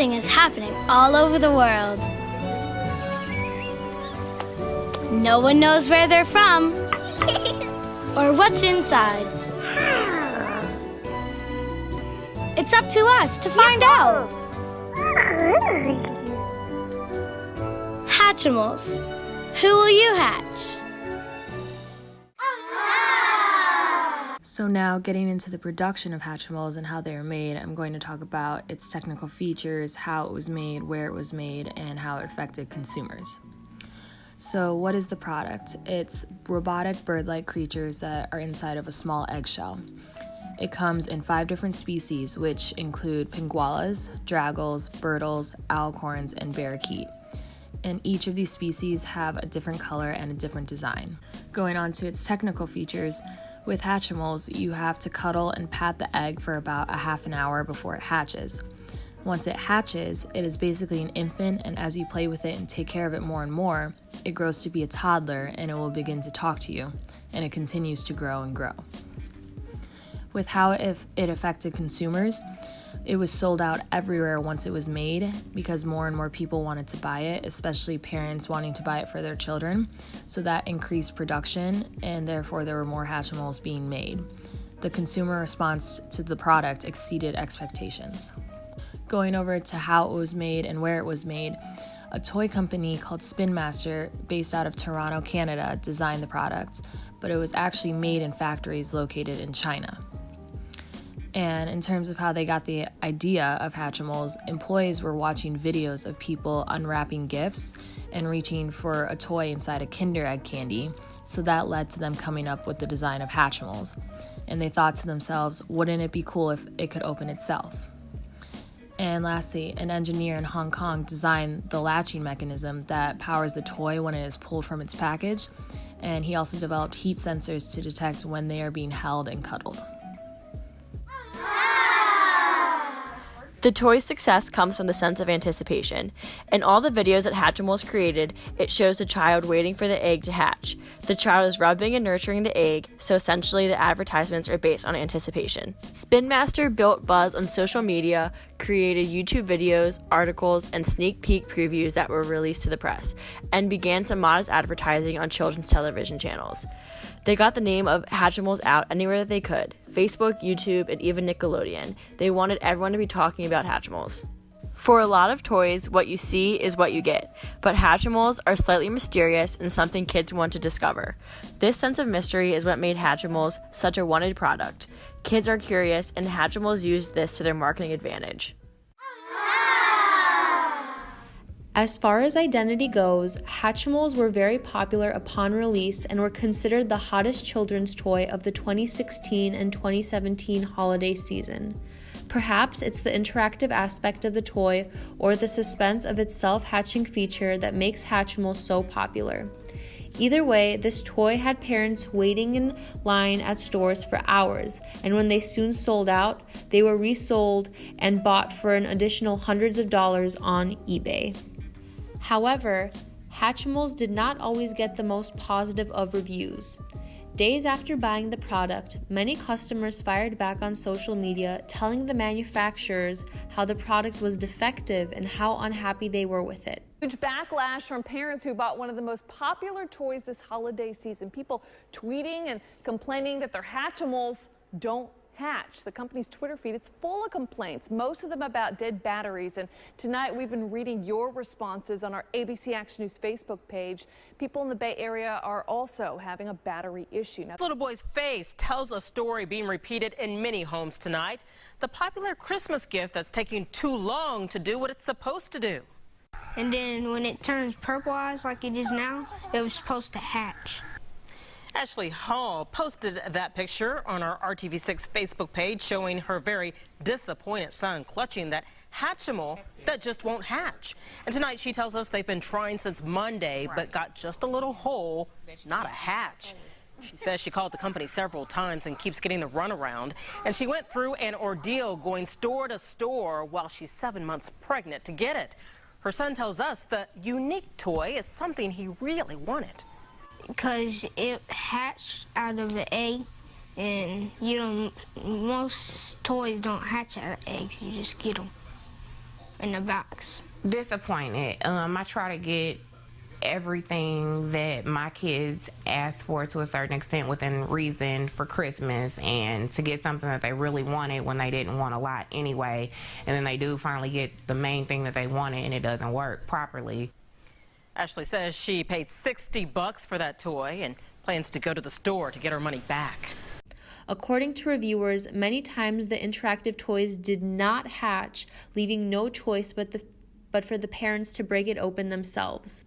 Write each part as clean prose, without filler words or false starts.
Something is happening all over the world. No one knows where they're from or what's inside. It's up to us to find out. Hatchimals, who will you hatch? So now, getting into the production of Hatchimals and how they are made, I'm going to talk about its technical features, how it was made, where it was made, and how it affected consumers. So what is the product? It's robotic bird-like creatures that are inside of a small eggshell. It comes in 5 different species, which include pingualas, draggles, birdles, alcorns, and parakeet. And each of these species have a different color and a different design. Going on to its technical features, with Hatchimals, you have to cuddle and pat the egg for about a half an hour before it hatches. Once it hatches, it is basically an infant, and as you play with it and take care of it more and more, it grows to be a toddler and it will begin to talk to you, and it continues to grow and grow. With how it affected consumers, it was sold out everywhere once it was made because more and more people wanted to buy it, especially parents wanting to buy it for their children. So that increased production, and therefore there were more Hatchimals being made. The consumer response to the product exceeded expectations. Going over to how it was made and where it was made, a toy company called Spin Master, based out of Toronto, Canada, designed the product, but it was actually made in factories located in China. And in terms of how they got the idea of Hatchimals, employees were watching videos of people unwrapping gifts and reaching for a toy inside a Kinder Egg candy, so that led to them coming up with the design of Hatchimals. And they thought to themselves, wouldn't it be cool if it could open itself? And lastly, an engineer in Hong Kong designed the latching mechanism that powers the toy when it is pulled from its package, and he also developed heat sensors to detect when they are being held and cuddled. The toy's success comes from the sense of anticipation. In all the videos that Hatchimals created, it shows the child waiting for the egg to hatch. The child is rubbing and nurturing the egg, so essentially the advertisements are based on anticipation. Spin Master built buzz on social media, created YouTube videos, articles, and sneak peek previews that were released to the press, and began some modest advertising on children's television channels. They got the name of Hatchimals out anywhere that they could: Facebook, YouTube, and even Nickelodeon. They wanted everyone to be talking about Hatchimals. For a lot of toys, what you see is what you get, but Hatchimals are slightly mysterious and something kids want to discover. This sense of mystery is what made Hatchimals such a wanted product. Kids are curious, and Hatchimals use this to their marketing advantage. As far as identity goes, Hatchimals were very popular upon release and were considered the hottest children's toy of the 2016 and 2017 holiday season. Perhaps it's the interactive aspect of the toy or the suspense of its self-hatching feature that makes Hatchimals so popular. Either way, this toy had parents waiting in line at stores for hours, and when they soon sold out, they were resold and bought for an additional hundreds of dollars on eBay. However, Hatchimals did not always get the most positive of reviews. Days after buying the product, many customers fired back on social media telling the manufacturers how the product was defective and how unhappy they were with it. Huge backlash from parents who bought one of the most popular toys this holiday season. People tweeting and complaining that their Hatchimals don't hatch. The company's Twitter feed, it's full of complaints, most of them about dead batteries. And tonight we've been reading your responses on our ABC Action News Facebook page. People in the Bay Area are also having a battery issue. Now, this little boy's face tells a story being repeated in many homes tonight. The popular Christmas gift that's taking too long to do what it's supposed to do. And then when it turns purple eyes like it is now, it was supposed to hatch. Ashley Hall posted that picture on our RTV6 Facebook page showing her very disappointed son clutching that Hatchimal that just won't hatch. And tonight she tells us they've been trying since Monday but got just a little hole, not a hatch. She says she called the company several times and keeps getting the runaround. And she went through an ordeal going store to store while she's 7 months pregnant to get it. Her son tells us the unique toy is something he really wanted. Because it hatched out of an egg, and most toys don't hatch out of eggs, you just get them. in the box? Disappointed. I try to get everything that my kids ask for to a certain extent within reason for Christmas, and to get something that they really wanted when they didn't want a lot anyway, and then they do finally get the main thing that they wanted and it doesn't work properly. Ashley says she paid $60 for that toy and plans to go to the store to get her money back. According to reviewers, many times the interactive toys did not hatch, leaving no choice but for the parents to break it open themselves.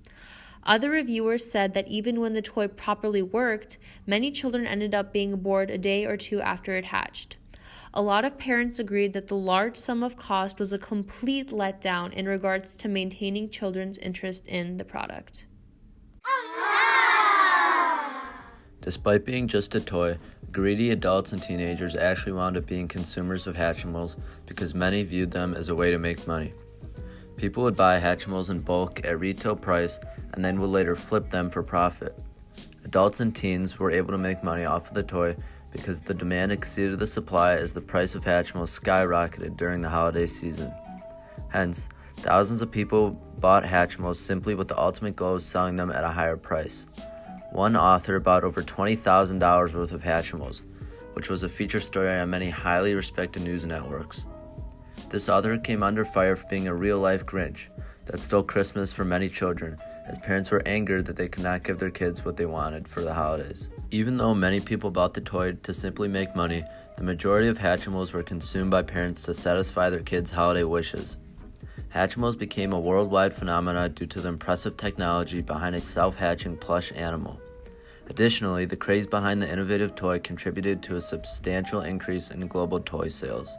Other reviewers said that even when the toy properly worked, many children ended up being bored a day or two after it hatched. A lot of parents agreed that the large sum of cost was a complete letdown in regards to maintaining children's interest in the product. Despite being just a toy, greedy adults and teenagers actually wound up being consumers of Hatchimals because many viewed them as a way to make money. People would buy Hatchimals in bulk at retail price and then would later flip them for profit. Adults and teens were able to make money off of the toy because the demand exceeded the supply as the price of Hatchimals skyrocketed during the holiday season. Hence, thousands of people bought Hatchimals simply with the ultimate goal of selling them at a higher price. One author bought over $20,000 worth of Hatchimals, which was a feature story on many highly respected news networks. This author came under fire for being a real-life Grinch that stole Christmas from many children, as parents were angered that they could not give their kids what they wanted for the holidays. Even though many people bought the toy to simply make money, the majority of Hatchimals were consumed by parents to satisfy their kids' holiday wishes. Hatchimals became a worldwide phenomenon due to the impressive technology behind a self-hatching plush animal. Additionally, the craze behind the innovative toy contributed to a substantial increase in global toy sales.